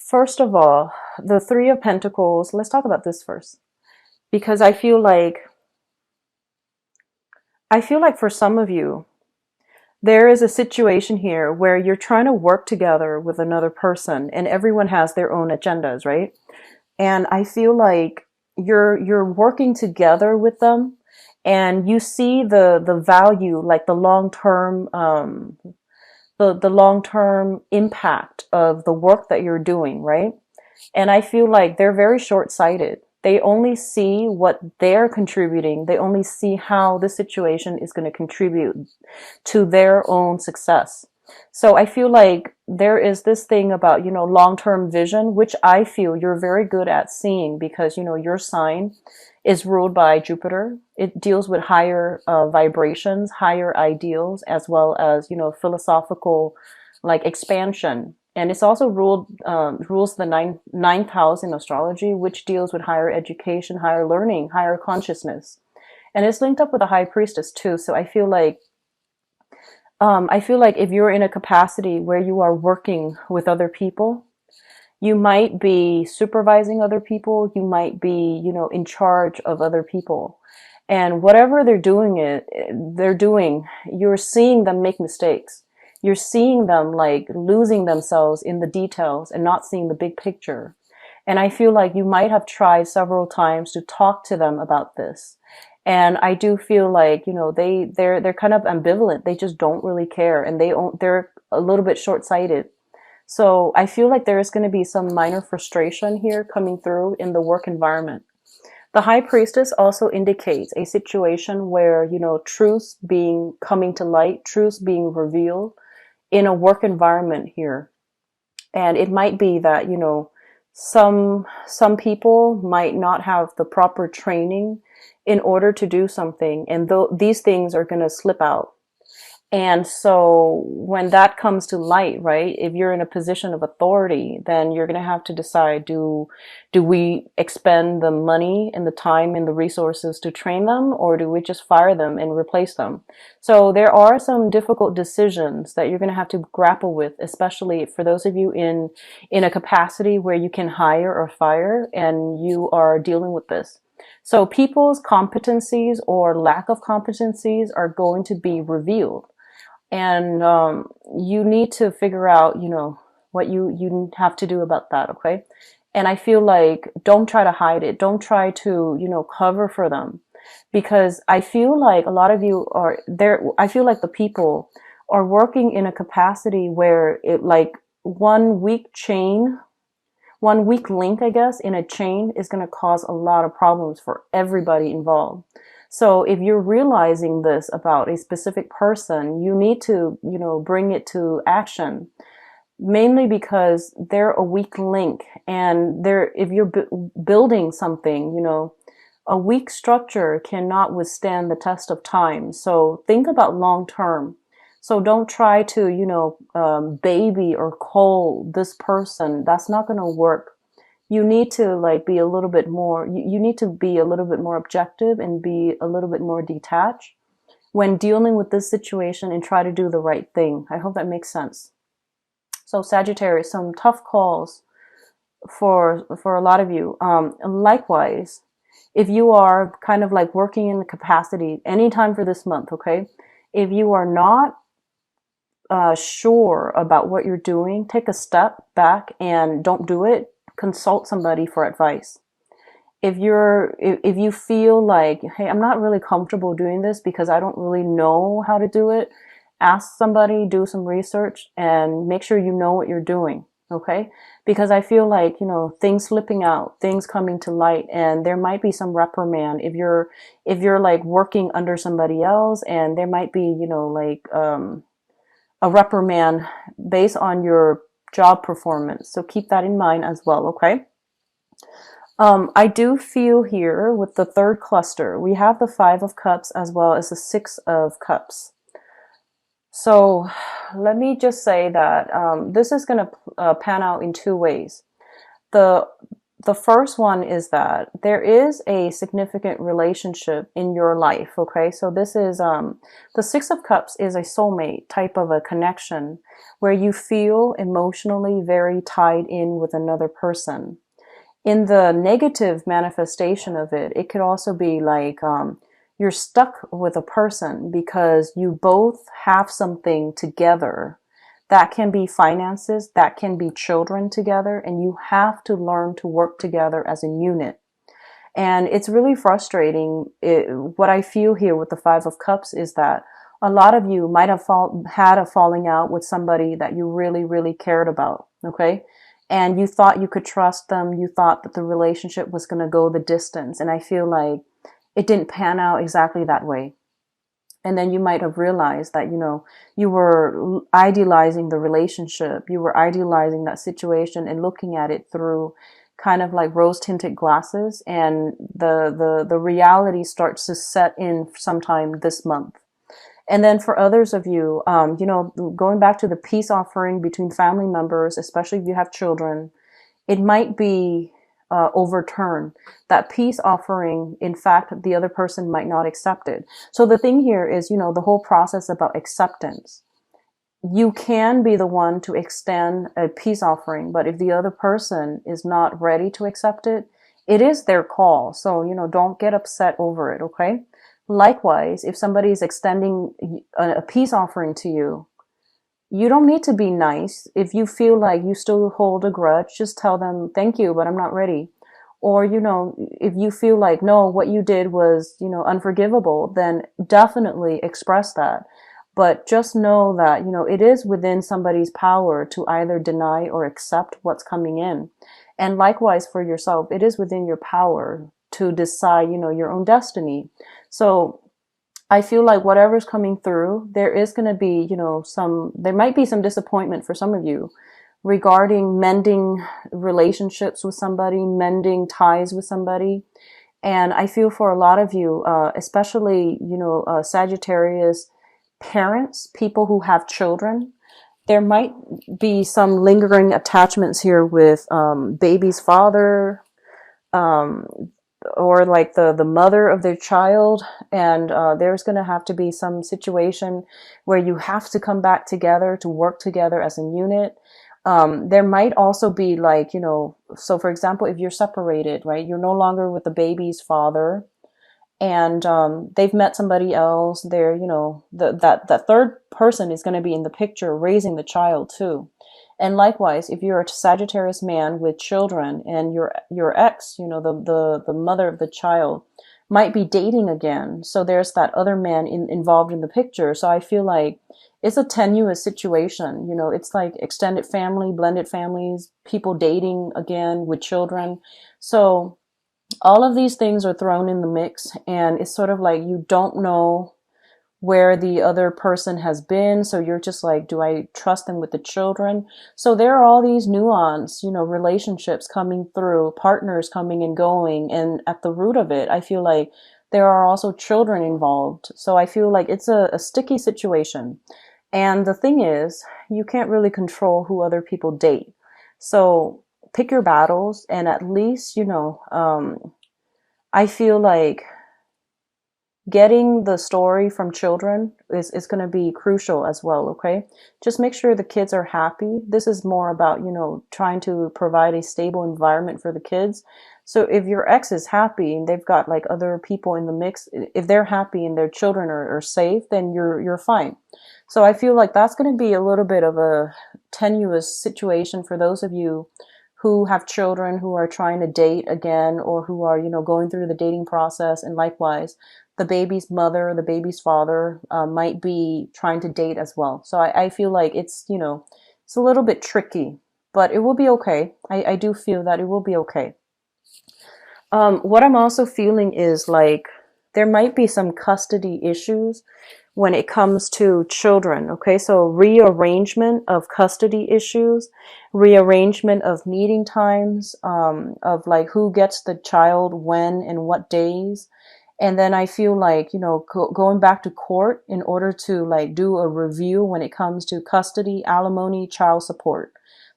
First of all, the Three of Pentacles, let's talk about this first. Because I feel like for some of you, there is a situation here where you're trying to work together with another person and everyone has their own agendas, right? And I feel like you're working together with them and you see the value, like the long-term the long-term impact of the work that you're doing, right? And I feel like they're very short-sighted. They only see what they're contributing. They only see how the situation is going to contribute to their own success. So I feel like there is this thing about, long-term vision, which I feel you're very good at seeing because, your sign is ruled by Jupiter. It deals with higher vibrations, higher ideals, as well as, philosophical like expansion. And it's also rules the ninth house in astrology, which deals with higher education, higher learning, higher consciousness. And it's linked up with the high priestess too. So I feel like if you're in a capacity where you are working with other people, you might be supervising other people, you might be, in charge of other people. And whatever they're doing, you're seeing them make mistakes. You're seeing them like losing themselves in the details and not seeing the big picture. And I feel like you might have tried several times to talk to them about this. And I do feel like, they're kind of ambivalent. They just don't really care and they're a little bit short-sighted. So I feel like there is going to be some minor frustration here coming through in the work environment. The high priestess also indicates a situation where, truths being coming to light, truths being revealed in a work environment here. And it might be that, some people might not have the proper training in order to do something. And these things are going to slip out. And so when that comes to light, right, if you're in a position of authority, then you're going to have to decide, do we expend the money and the time and the resources to train them, or do we just fire them and replace them? So there are some difficult decisions that you're going to have to grapple with, especially for those of you in a capacity where you can hire or fire and you are dealing with this. So people's competencies or lack of competencies are going to be revealed. And you need to figure out, what you have to do about that, okay? And I feel like don't try to hide it. Don't try to, cover for them. Because I feel like a lot of you are there. I feel like the people are working in a capacity where it like one weak link, I guess, in a chain is going to cause a lot of problems for everybody involved. So if you're realizing this about a specific person, you need to, bring it to action, mainly because they're a weak link. And if you're building something, a weak structure cannot withstand the test of time. So think about long term. So don't try to, baby or cull this person. That's not going to work. You need to like be a little bit more, you need to be a little bit more objective and be a little bit more detached when dealing with this situation and try to do the right thing. I hope that makes sense. So Sagittarius, some tough calls for a lot of you. Likewise, if you are kind of like working in the capacity anytime for this month, okay? If you are not sure about what you're doing, take a step back and don't do it. Consult somebody for advice. If you feel like, hey, I'm not really comfortable doing this because I don't really know how to do it, ask somebody, do some research, and make sure you know what you're doing. Okay? Because I feel like, things slipping out, things coming to light, and there might be some reprimand if you're like working under somebody else, and there might be, a reprimand based on your job performance. So keep that in mind as well, okay? I do feel here with the third cluster, we have the Five of Cups as well as the Six of Cups. So let me just say that this is going to pan out in two ways. The The first one is that there is a significant relationship in your life. Okay, so this is the Six of Cups is a soulmate type of a connection where you feel emotionally very tied in with another person. In the negative manifestation of it, it could also be like you're stuck with a person because you both have something together. That can be finances, that can be children together, and you have to learn to work together as a unit. And it's really frustrating. What I feel here with the Five of Cups is that a lot of you might have had a falling out with somebody that you really, really cared about. Okay. And you thought you could trust them. You thought that the relationship was going to go the distance. And I feel like it didn't pan out exactly that way. And then you might have realized that, you were idealizing the relationship. You were idealizing that situation and looking at it through kind of like rose tinted glasses. And the reality starts to set in sometime this month. And then for others of you, going back to the peace offering between family members, especially if you have children, it might be overturned. That peace offering, in fact, the other person might not accept it. So the thing here is, the whole process about acceptance. You can be the one to extend a peace offering, but if the other person is not ready to accept it, it is their call. So, don't get upset over it, okay? Likewise, if somebody is extending a peace offering to you, you don't need to be nice. If you feel like you still hold a grudge, just tell them, thank you, but I'm not ready. Or, if you feel like, no, what you did was, unforgivable, then definitely express that. But just know that, it is within somebody's power to either deny or accept what's coming in. And likewise for yourself, it is within your power to decide, your own destiny. So I feel like whatever's coming through, there is going to be, there might be some disappointment for some of you regarding mending relationships with somebody, mending ties with somebody. And I feel for a lot of you, especially, Sagittarius parents, people who have children, there might be some lingering attachments here with baby's father, or like the mother of their child. And there's going to have to be some situation where you have to come back together to work together as a unit. There might also be like, so for example, if you're separated, right, you're no longer with the baby's father, and they've met somebody else. They're, that third person is going to be in the picture raising the child too. And likewise, if you're a Sagittarius man with children and your ex, the mother of the child, might be dating again. So there's that other man involved in the picture. So I feel like it's a tenuous situation. It's like extended family, blended families, people dating again with children. So all of these things are thrown in the mix, and it's sort of like you don't know where the other person has been. So you're just like, do I trust them with the children? So there are all these nuanced, relationships coming through, partners coming and going. And at the root of it, I feel like there are also children involved. So I feel like it's a sticky situation. And the thing is, you can't really control who other people date. So pick your battles, and at least, I feel like getting the story from children is going to be crucial as well. Okay. Just make sure the kids are happy. This is more about, trying to provide a stable environment for the kids. So if your ex is happy and they've got like other people in the mix, if they're happy and their children are safe, then you're fine. So I feel like that's going to be a little bit of a tenuous situation for those of you who have children who are trying to date again, or who are, going through the dating process. And likewise, the baby's mother, the baby's father might be trying to date as well. So I feel like it's, it's a little bit tricky, but it will be okay. I do feel that it will be okay. What I'm also feeling is like there might be some custody issues when it comes to children. Okay, so rearrangement of custody issues, rearrangement of meeting times, of like who gets the child when and what days. And then I feel like, going back to court in order to like do a review when it comes to custody, alimony, child support.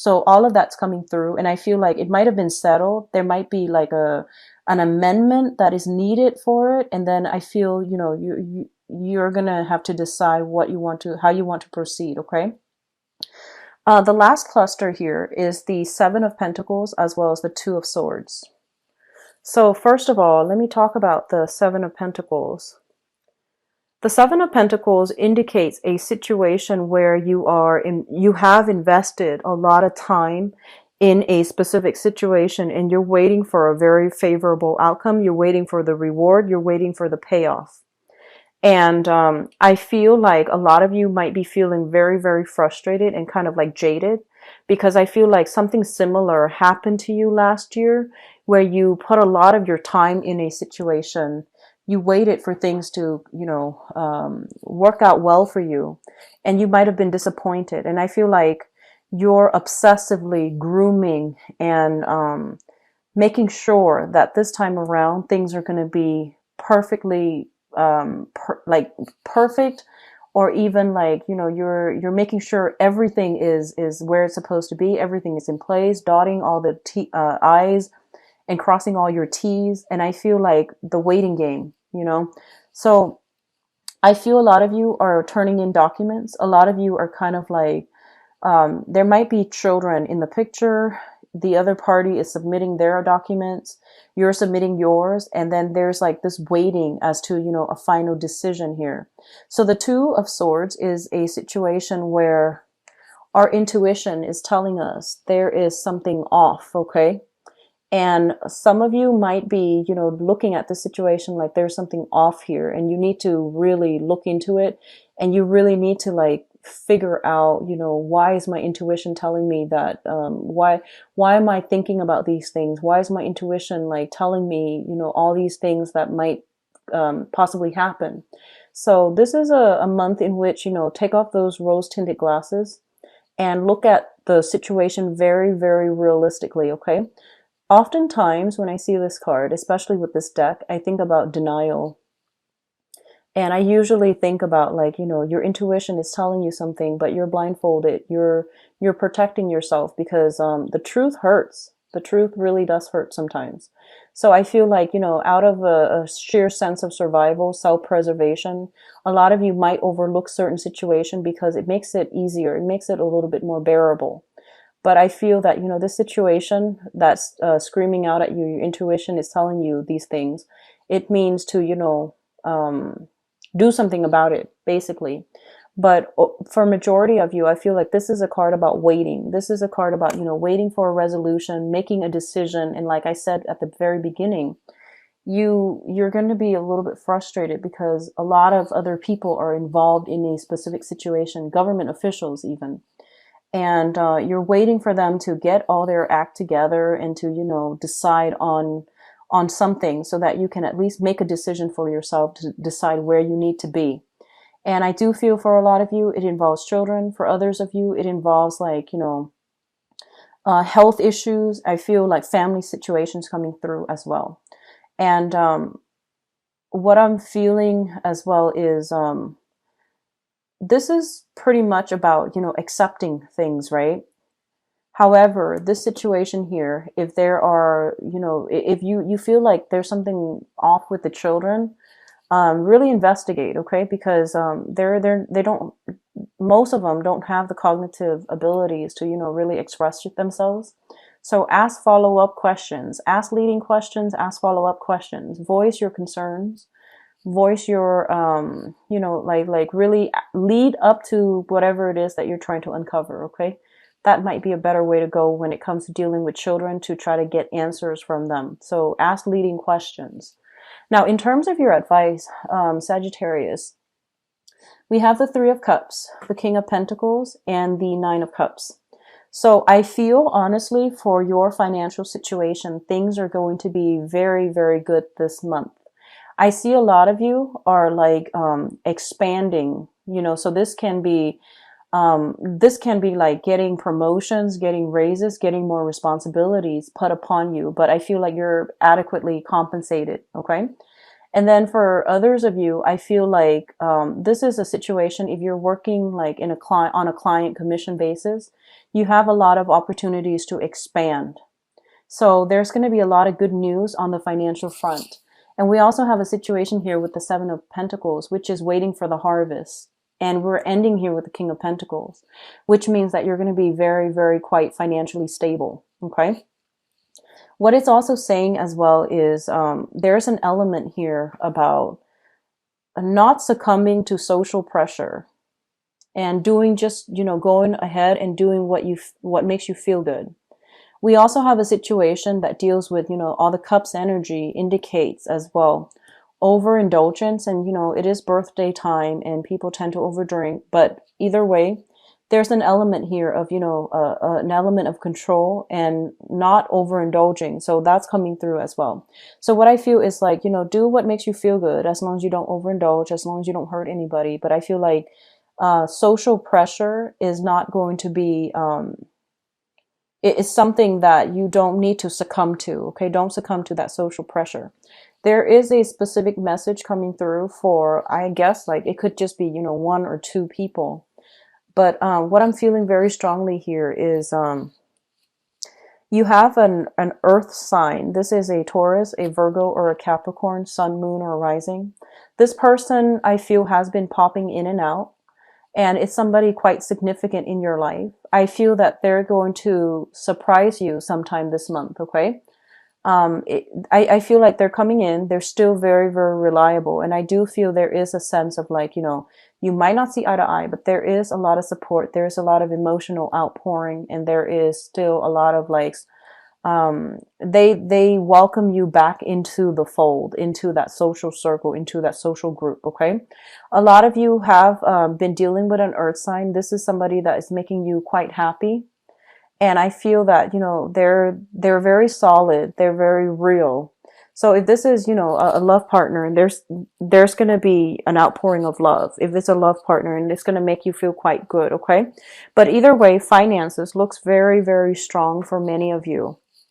So all of that's coming through, and I feel like it might have been settled. There might be like an amendment that is needed for it, and then I feel, you're gonna have to decide how you want to proceed. Okay. The last cluster here is the Seven of Pentacles as well as the Two of Swords. So first of all, let me talk about the Seven of Pentacles. The Seven of Pentacles indicates a situation where you have invested a lot of time in a specific situation, and you're waiting for a very favorable outcome. You're waiting for the reward. You're waiting for the payoff. And I feel like a lot of you might be feeling very, very frustrated and kind of like jaded, because I feel like something similar happened to you last year where you put a lot of your time in a situation. You waited for things to, work out well for you, and you might have been disappointed. And I feel like you're obsessively grooming and making sure that this time around things are going to be perfectly perfect, or even like, you're making sure everything is where it's supposed to be. Everything is in place, dotting all the I's and crossing all your T's. And I feel like the waiting game, so I feel a lot of you are turning in documents. A lot of you are kind of like, there might be children in the picture. The other party is submitting their documents. You're submitting yours. And then there's like this waiting as to, a final decision here. So the Two of Swords is a situation where our intuition is telling us there is something off. Okay. And some of you might be, looking at the situation like there's something off here, and you need to really look into it, and you really need to like figure out, why is my intuition telling me that? Why am I thinking about these things? Why is my intuition like telling me, all these things that might possibly happen? So this is a month in which, take off those rose-tinted glasses and look at the situation very, very realistically. Okay. Oftentimes when I see this card, especially with this deck, I think about denial. And I usually think about like, your intuition is telling you something, but you're blindfolded. You're protecting yourself because the truth hurts. The truth really does hurt sometimes. So I feel like, out of a sheer sense of survival, self-preservation, a lot of you might overlook certain situation because it makes it easier. It makes it a little bit more bearable. But I feel that, this situation that's screaming out at you, your intuition is telling you these things. It means to, do something about it, basically. But for majority of you, I feel like this is a card about waiting. This is a card about, waiting for a resolution, making a decision. And like I said at the very beginning, you're going to be a little bit frustrated because a lot of other people are involved in a specific situation, government officials even. And you're waiting for them to get all their act together and to, decide on something so that you can at least make a decision for yourself to decide where you need to be. And I do feel for a lot of you, it involves children. For others of you, it involves like, health issues. I feel like family situations coming through as well. And what I'm feeling as well is this is pretty much about, accepting things, right? However, this situation here, if there are, if you feel like there's something off with the children, really investigate, okay? Because they don't, most of them don't have the cognitive abilities to, really express themselves. So ask follow-up questions, ask leading questions, ask follow-up questions, voice your concerns. Voice your like really lead up to whatever it is that you're trying to uncover. Okay, that might be a better way to go when it comes to dealing with children, to try to get answers from them. So ask leading questions. Now, in terms of your advice, Sagittarius, we have the Three of Cups, the King of Pentacles, and the Nine of Cups. So I feel honestly for your financial situation, things are going to be very, very good this month. I see a lot of you are like expanding, so this can be like getting promotions, getting raises, getting more responsibilities put upon you. But I feel like you're adequately compensated. Okay. And then for others of you, I feel like this is a situation, if you're working like on a client commission basis, you have a lot of opportunities to expand. So there's going to be a lot of good news on the financial front. And we also have a situation here with the Seven of Pentacles, which is waiting for the harvest. And we're ending here with the King of Pentacles, which means that you're going to be very, very quite financially stable. Okay. What it's also saying as well is there's an element here about not succumbing to social pressure and doing just, going ahead and doing what makes you feel good. We also have a situation that deals with, all the cups energy indicates as well overindulgence, and it is birthday time and people tend to overdrink, but either way, there's an element here of, an element of control and not overindulging. So that's coming through as well. So what I feel is like, do what makes you feel good, as long as you don't overindulge, as long as you don't hurt anybody. But I feel like social pressure is not going to be, it is something that you don't need to succumb to. Okay. Don't succumb to that social pressure. There is a specific message coming through for, I guess, like it could just be, one or two people. But what I'm feeling very strongly here is you have an earth sign. This is a Taurus, a Virgo, or a Capricorn, sun, moon, or rising. This person, I feel, has been popping in and out. And it's somebody quite significant in your life. I feel that they're going to surprise you sometime this month, okay? I feel like they're coming in. They're still very, very reliable. And I do feel there is a sense of like, you might not see eye to eye, but there is a lot of support. There's a lot of emotional outpouring. And there is still a lot of like, they welcome you back into the fold, into that social circle, into that social group. Okay. A lot of you have been dealing with an earth sign. This is somebody that is making you quite happy. And I feel that, they're very solid. They're very real. So if this is, a love partner, there's going to be an outpouring of love. If it's a love partner, and it's going to make you feel quite good. Okay. But either way, finances looks very, very strong for many of you.